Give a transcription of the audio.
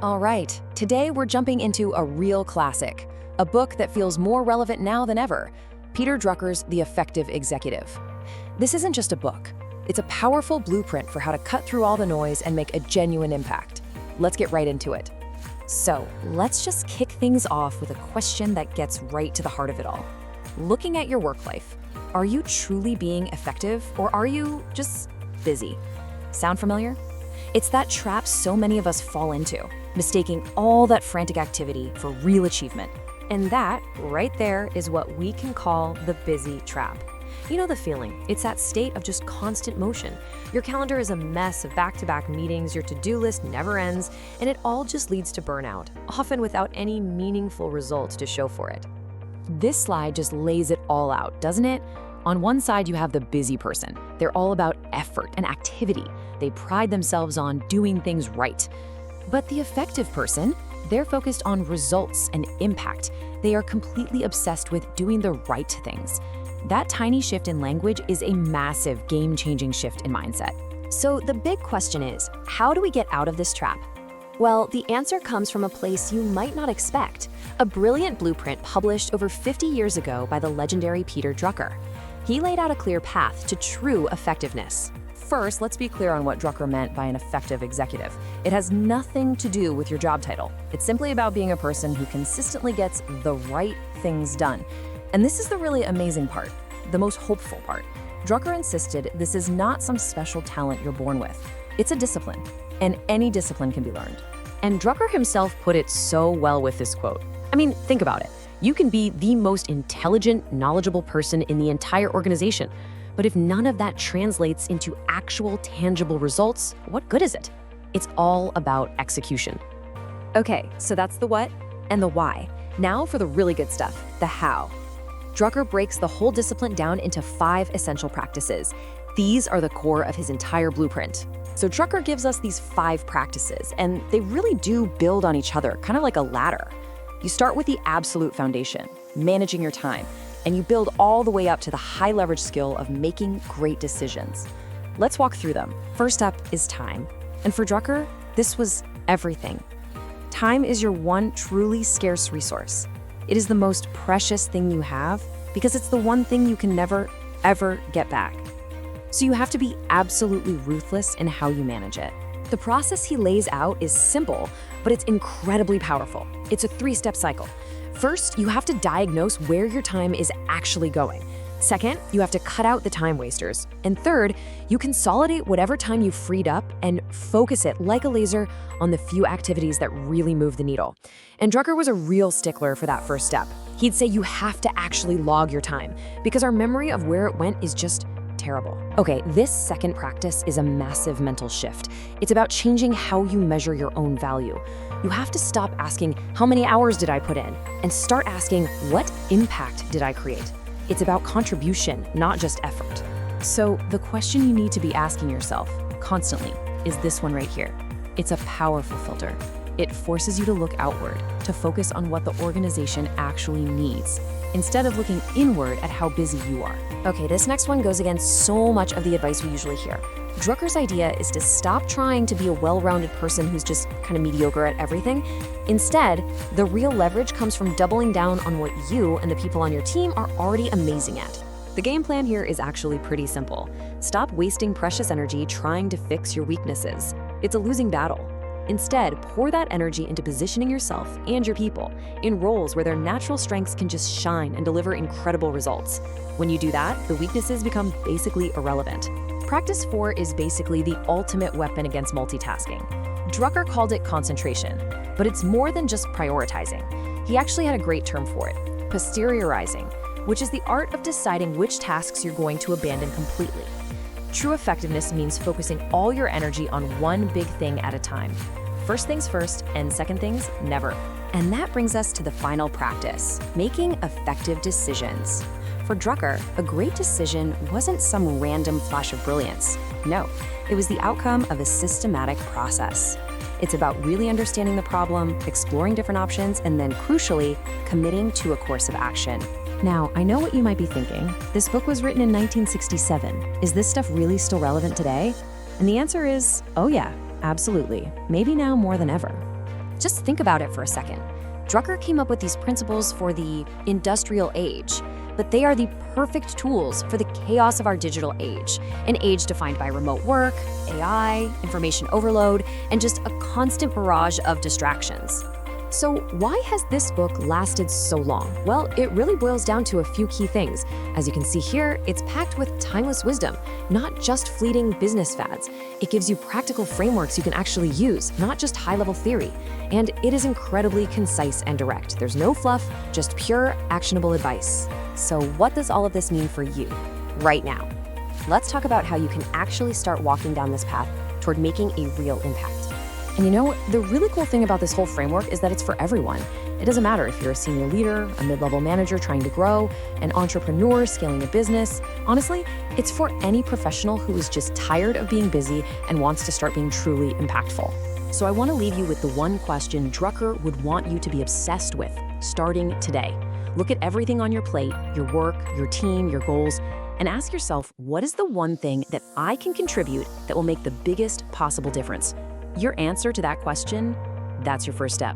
All right, today we're jumping into a real classic, a book that feels more relevant now than ever, Peter Drucker's The Effective Executive. This isn't just a book, it's a powerful blueprint for how to cut through all the noise and make a genuine impact. Let's get right into it. So, let's just kick things off with a question that gets right to the heart of it all. Looking at your work life, are you truly being effective or are you just busy? Sound familiar? It's that trap so many of us fall into, mistaking all that frantic activity for real achievement. And that, right there, is what we can call the busy trap. You know the feeling. It's that state of just constant motion. Your calendar is a mess of back-to-back meetings, your to-do list never ends, and it all just leads to burnout, often without any meaningful results to show for it. This slide just lays it all out, doesn't it? On one side, you have the busy person. They're all about effort and activity. They pride themselves on doing things right. But the effective person, they're focused on results and impact. They are completely obsessed with doing the right things. That tiny shift in language is a massive game-changing shift in mindset. So the big question is, how do we get out of this trap? Well, the answer comes from a place you might not expect, a brilliant blueprint published over 50 years ago by the legendary Peter Drucker. He laid out a clear path to true effectiveness. First, let's be clear on what Drucker meant by an effective executive. It has nothing to do with your job title. It's simply about being a person who consistently gets the right things done. And this is the really amazing part, the most hopeful part. Drucker insisted this is not some special talent you're born with. It's a discipline, and any discipline can be learned. And Drucker himself put it so well with this quote. I mean, think about it. You can be the most intelligent, knowledgeable person in the entire organization. But if none of that translates into actual, tangible results, what good is it? It's all about execution. Okay, so that's the what and the why. Now for the really good stuff, the how. Drucker breaks the whole discipline down into 5 essential practices. These are the core of his entire blueprint. So Drucker gives us these 5 practices, and they really do build on each other, kind of like a ladder. You start with the absolute foundation, managing your time, and you build all the way up to the high leverage skill of making great decisions. Let's walk through them. First up is time. And for Drucker, this was everything. Time is your one truly scarce resource. It is the most precious thing you have because it's the one thing you can never, ever get back. So you have to be absolutely ruthless in how you manage it. The process he lays out is simple, but it's incredibly powerful. It's a 3-step cycle. First, you have to diagnose where your time is actually going. Second, you have to cut out the time wasters. And third, you consolidate whatever time you freed up and focus it like a laser on the few activities that really move the needle. And Drucker was a real stickler for that first step. He'd say you have to actually log your time because our memory of where it went is just terrible. Okay, this second practice is a massive mental shift. It's about changing how you measure your own value. You have to stop asking, how many hours did I put in? And start asking, what impact did I create? It's about contribution, not just effort. So the question you need to be asking yourself constantly is this one right here. It's a powerful filter. It forces you to look outward, to focus on what the organization actually needs, instead of looking inward at how busy you are. Okay, this next one goes against so much of the advice we usually hear. Drucker's idea is to stop trying to be a well-rounded person who's just kind of mediocre at everything. Instead, the real leverage comes from doubling down on what you and the people on your team are already amazing at. The game plan here is actually pretty simple. Stop wasting precious energy trying to fix your weaknesses. It's a losing battle. Instead, pour that energy into positioning yourself and your people in roles where their natural strengths can just shine and deliver incredible results. When you do that, the weaknesses become basically irrelevant. Practice 4 is basically the ultimate weapon against multitasking. Drucker called it concentration, but it's more than just prioritizing. He actually had a great term for it, posteriorizing, which is the art of deciding which tasks you're going to abandon completely. True effectiveness means focusing all your energy on one big thing at a time. First things first, and second things, never. And that brings us to the final practice, making effective decisions. For Drucker, a great decision wasn't some random flash of brilliance. No, it was the outcome of a systematic process. It's about really understanding the problem, exploring different options, and then crucially, committing to a course of action. Now, I know what you might be thinking. This book was written in 1967. Is this stuff really still relevant today? And the answer is, oh yeah, absolutely. Maybe now more than ever. Just think about it for a second. Drucker came up with these principles for the industrial age, but they are the perfect tools for the chaos of our digital age, an age defined by remote work, AI, information overload, and just a constant barrage of distractions. So why has this book lasted so long? Well, it really boils down to a few key things. As you can see here, it's packed with timeless wisdom, not just fleeting business fads. It gives you practical frameworks you can actually use, not just high-level theory. And it is incredibly concise and direct. There's no fluff, just pure, actionable advice. So what does all of this mean for you right now? Let's talk about how you can actually start walking down this path toward making a real impact. And you know, the really cool thing about this whole framework is that it's for everyone. It doesn't matter if you're a senior leader, a mid-level manager trying to grow, an entrepreneur scaling a business. Honestly, it's for any professional who is just tired of being busy and wants to start being truly impactful. So I want to leave you with the one question Drucker would want you to be obsessed with, starting today. Look at everything on your plate, your work, your team, your goals, and ask yourself, what is the one thing that I can contribute that will make the biggest possible difference? Your answer to that question, that's your first step.